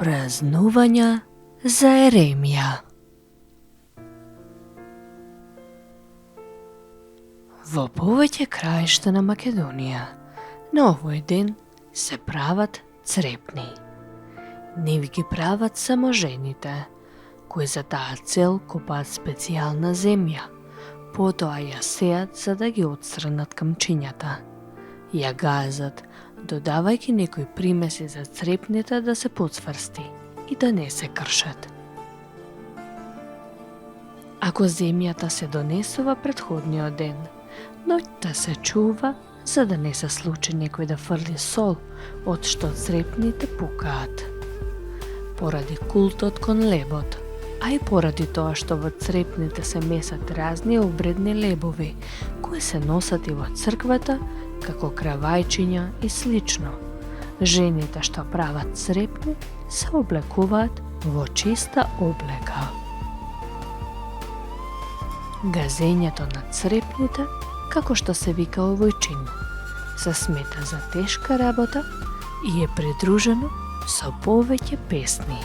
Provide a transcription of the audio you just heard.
Празнувања за Еремија. Во повеќе краишта на Македонија на овој ден се прават црепни. Нив ги прават само жените, кои за таа цел купаат специјална земја, потоа ја сеат за да ги отстранат камчињата. Ја газат, додавајќи некои примеси за црепните да се поцврсти и да не се кршат. Ако земјата се донесува претходниот ден, ноќта се чува за да не се случи некој да фрли сол од што црепните пукаат. Поради култот кон лебот, а и поради тоа што во црепните се месат разни обредни лебови кои се носат и во црквата како кравајчиња и слично. Жените што прават црепни се облекуваат во чиста облека. Газењето на црепните, како што се вика овој чин, се смета за тешка работа и е придружено со повеќе песни.